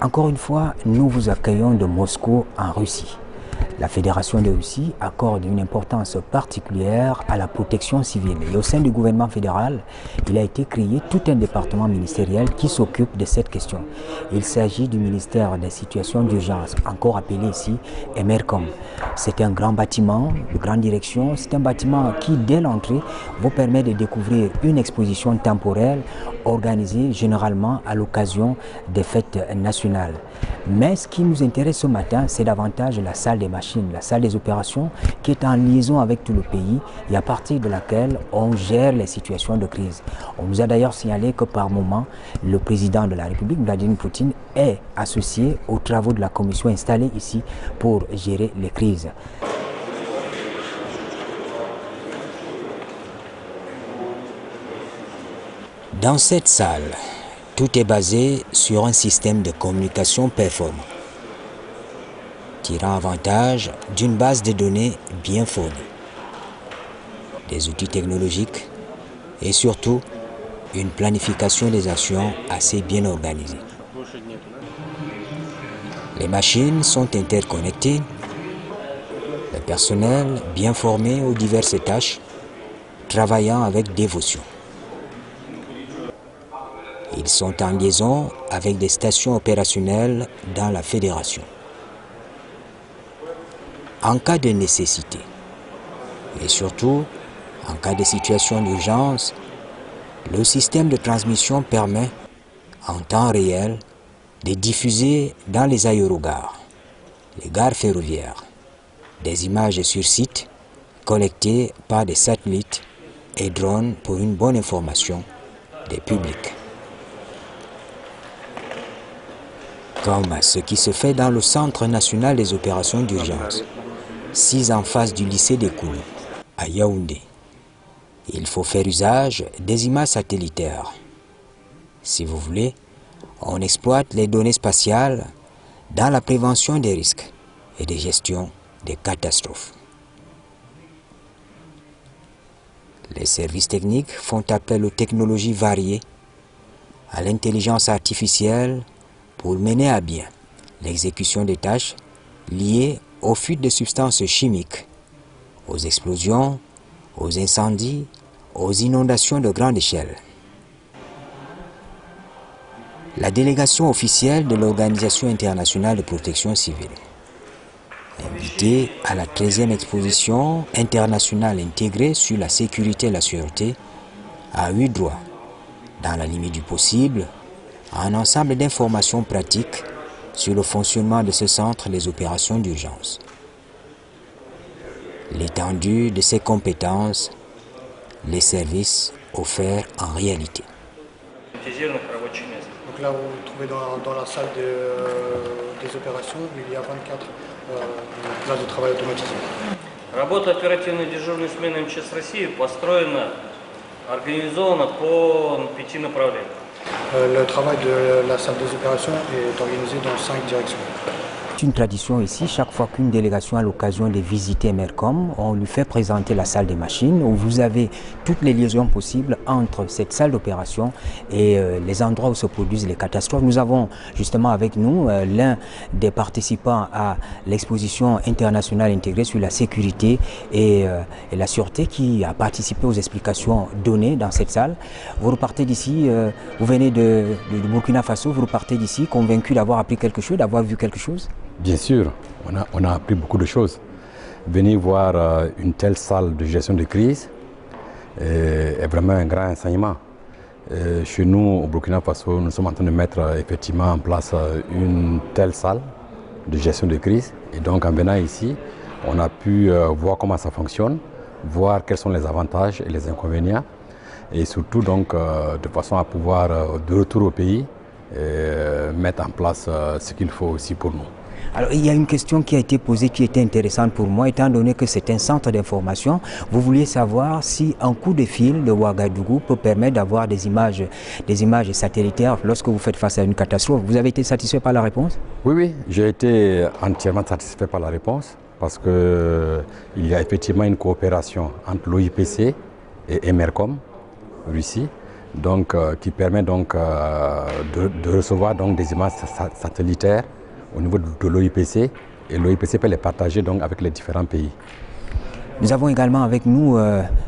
Encore une fois, nous vous accueillons de Moscou en Russie. La Fédération de Russie accorde une importance particulière à la protection civile. Et au sein du gouvernement fédéral, il a été créé tout un département ministériel qui s'occupe de cette question. Il s'agit du ministère des situations d'urgence, encore appelé ici Emercom. C'est un grand bâtiment de grande direction. C'est un bâtiment qui, dès l'entrée, vous permet de découvrir une exposition temporelle organisée généralement à l'occasion des fêtes nationales. Mais ce qui nous intéresse ce matin, c'est davantage la salle des machines, la salle des opérations qui est en liaison avec tout le pays et à partir de laquelle on gère les situations de crise. On nous a d'ailleurs signalé que par moment, le président de la République, Vladimir Poutine, est associé aux travaux de la commission installée ici pour gérer les crises. Dans cette salle, tout est basé sur un système de communication performant, tirant avantage d'une base de données bien fournie, des outils technologiques et surtout une planification des actions assez bien organisée. Les machines sont interconnectées, le personnel bien formé aux diverses tâches, travaillant avec dévotion. Ils sont en liaison avec des stations opérationnelles dans la fédération. En cas de nécessité, et surtout en cas de situation d'urgence, le système de transmission permet, en temps réel, de diffuser dans les aérogares, les gares ferroviaires, des images sur site collectées par des satellites et drones pour une bonne information des publics. Comme ce qui se fait dans le Centre national des opérations d'urgence, 6 en face du lycée des Koulou, à Yaoundé. Il faut faire usage des images satellitaires. Si vous voulez, on exploite les données spatiales dans la prévention des risques et de gestion des catastrophes. Les services techniques font appel aux technologies variées, à l'intelligence artificielle, pour mener à bien l'exécution des tâches liées aux fuites de substances chimiques, aux explosions, aux incendies, aux inondations de grande échelle. La délégation officielle de l'Organisation internationale de protection civile, invitée à la 13e exposition internationale intégrée sur la sécurité et la sûreté, a eu droit, dans la limite du possible, à un ensemble d'informations pratiques sur le fonctionnement de ce centre des opérations d'urgence, l'étendue de ses compétences, les services offerts en réalité. Donc là, vous vous trouvez dans la salle des opérations, il y a 24 places de travail automatisées. Работа оперативной дежурной смены МЧС России построена, организована по 5 направлениям. Le travail de la salle des opérations est organisé dans 5 directions. C'est une tradition ici, chaque fois qu'une délégation a l'occasion de visiter Emercom, on lui fait présenter la salle des machines où vous avez toutes les liaisons possibles entre cette salle d'opération et les endroits où se produisent les catastrophes. Nous avons justement avec nous l'un des participants à l'exposition internationale intégrée sur la sécurité et la sûreté qui a participé aux explications données dans cette salle. Vous repartez d'ici, vous venez de Burkina Faso, vous repartez d'ici convaincu d'avoir appris quelque chose, d'avoir vu quelque chose? Bien sûr, on a appris beaucoup de choses. Venir voir une telle salle de gestion de crise est vraiment un grand enseignement. Chez nous, au Burkina Faso, nous sommes en train de mettre effectivement en place une telle salle de gestion de crise. Et donc en venant ici, on a pu voir comment ça fonctionne, voir quels sont les avantages et les inconvénients. Et surtout donc de façon à pouvoir, de retour au pays, mettre en place ce qu'il faut aussi pour nous. Alors, il y a une question qui a été posée qui était intéressante pour moi, étant donné que c'est un centre d'information. Vous vouliez savoir si un coup de fil de Ouagadougou peut permettre d'avoir des images satellitaires lorsque vous faites face à une catastrophe. Vous avez été satisfait par la réponse? Oui, j'ai été entièrement satisfait par la réponse parce qu'il y a effectivement une coopération entre l'OIPC et Emercom, Russie. donc, qui permet donc, de recevoir donc, des images satellitaires au niveau de l'OIPC, et l'OIPC peut les partager donc, avec les différents pays. Nous avons également avec nous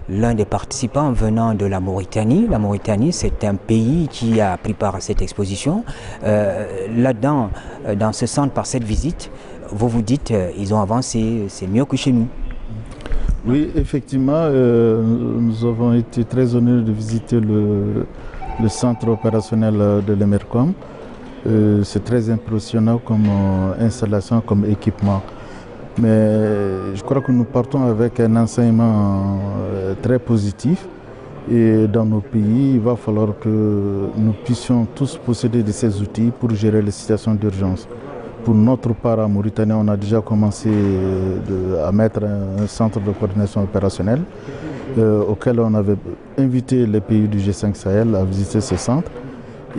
l'un des participants venant de la Mauritanie. La Mauritanie, c'est un pays qui a pris part à cette exposition. Là-dedans, dans ce centre, par cette visite, vous vous dites, ils ont avancé, c'est mieux que chez nous. Oui, effectivement, nous avons été très honorés de visiter le centre opérationnel de l'Emercom. C'est très impressionnant comme installation, comme équipement. Mais je crois que nous partons avec un enseignement très positif. Et dans nos pays, il va falloir que nous puissions tous posséder de ces outils pour gérer les situations d'urgence. Pour notre part, en Mauritanie, on a déjà commencé à mettre un centre de coordination opérationnelle auquel on avait invité les pays du G5 Sahel à visiter ce centre.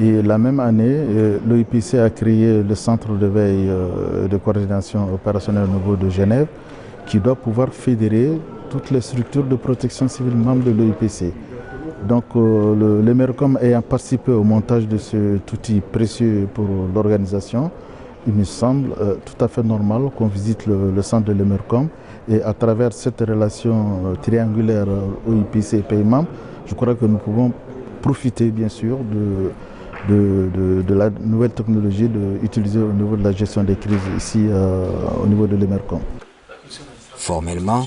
Et la même année, l'OIPC a créé le centre de veille de coordination opérationnelle au niveau de Genève, qui doit pouvoir fédérer toutes les structures de protection civile membres de l'OIPC. Donc l'Emercom ayant participé au montage de cet outil précieux pour l'organisation, il me semble tout à fait normal qu'on visite le centre de l'Emercom, et à travers cette relation triangulaire OIPC et pays membres, je crois que nous pouvons profiter bien sûr de la nouvelle technologie utilisée au niveau de la gestion des crises ici au niveau de l'Emercom. Formellement,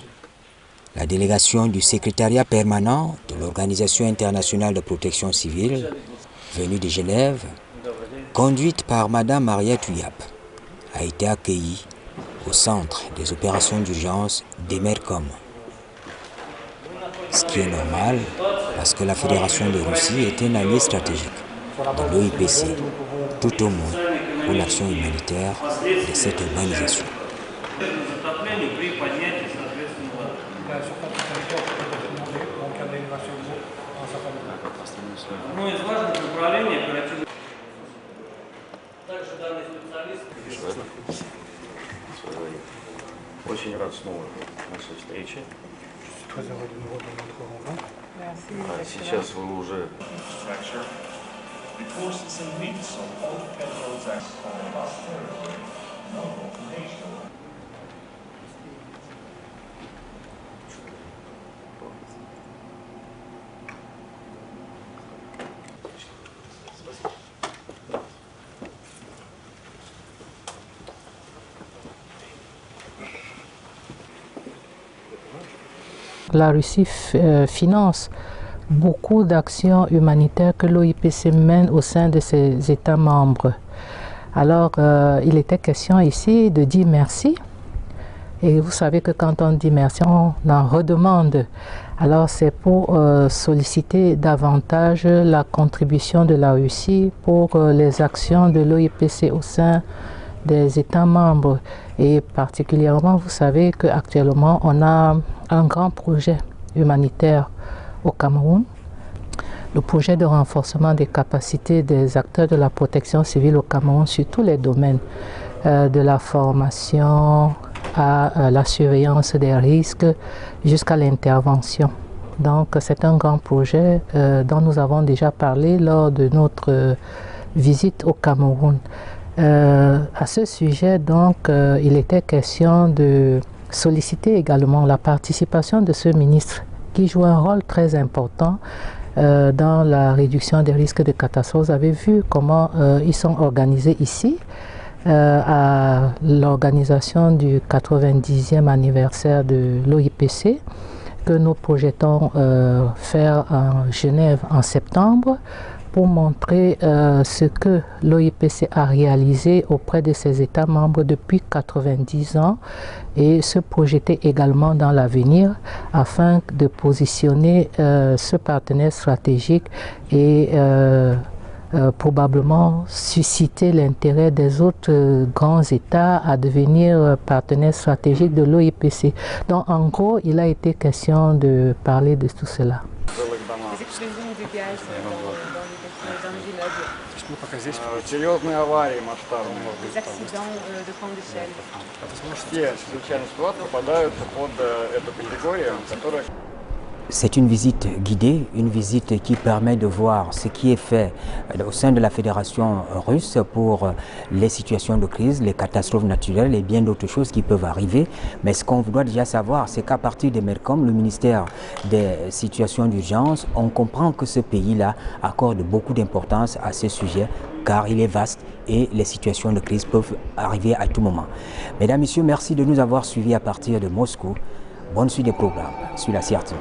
la délégation du secrétariat permanent de l'Organisation internationale de protection civile, venue de Genève, conduite par Madame Mariette Uyap, a été accueillie au centre des opérations d'urgence d'Emercom. Ce qui est normal parce que la Fédération de Russie est un allié stratégique de l'OIPC, tout au moins pour l'action humanitaire de cette organisation. Очень рад снова нашей встрече. Сейчас вы уже... La Russie finance beaucoup d'actions humanitaires que l'OIPC mène au sein de ses États membres. Alors, il était question ici de dire merci. Et vous savez que quand on dit merci, on en redemande. Alors, c'est pour solliciter davantage la contribution de la Russie pour les actions de l'OIPC au sein des États membres. Et particulièrement, vous savez qu'actuellement, on a un grand projet humanitaire au Cameroun, le projet de renforcement des capacités des acteurs de la protection civile au Cameroun sur tous les domaines, de la formation à la surveillance des risques jusqu'à l'intervention. Donc c'est un grand projet dont nous avons déjà parlé lors de notre visite au Cameroun. À ce sujet, donc, il était question de solliciter également la participation de ce ministre qui joue un rôle très important dans la réduction des risques de catastrophe. Vous avez vu comment ils sont organisés ici à l'organisation du 90e anniversaire de l'OIPC que nous projetons faire en Genève en septembre, pour montrer ce que l'OIPC a réalisé auprès de ses États membres depuis 90 ans et se projeter également dans l'avenir afin de positionner ce partenaire stratégique et probablement susciter l'intérêt des autres grands États à devenir partenaires stratégiques de l'OIPC. Donc en gros, il a été question de parler de tout cela. Серьезные аварии масштабные. Все чрезвычайные ситуации попадают под эту категорию, которая... C'est une visite guidée, une visite qui permet de voir ce qui est fait au sein de la Fédération russe pour les situations de crise, les catastrophes naturelles et bien d'autres choses qui peuvent arriver. Mais ce qu'on doit déjà savoir, c'est qu'à partir de MERCOM, le ministère des situations d'urgence, on comprend que ce pays-là accorde beaucoup d'importance à ce sujet car il est vaste et les situations de crise peuvent arriver à tout moment. Mesdames, Messieurs, merci de nous avoir suivis à partir de Moscou. Bonne suite des programmes sur la CRTV.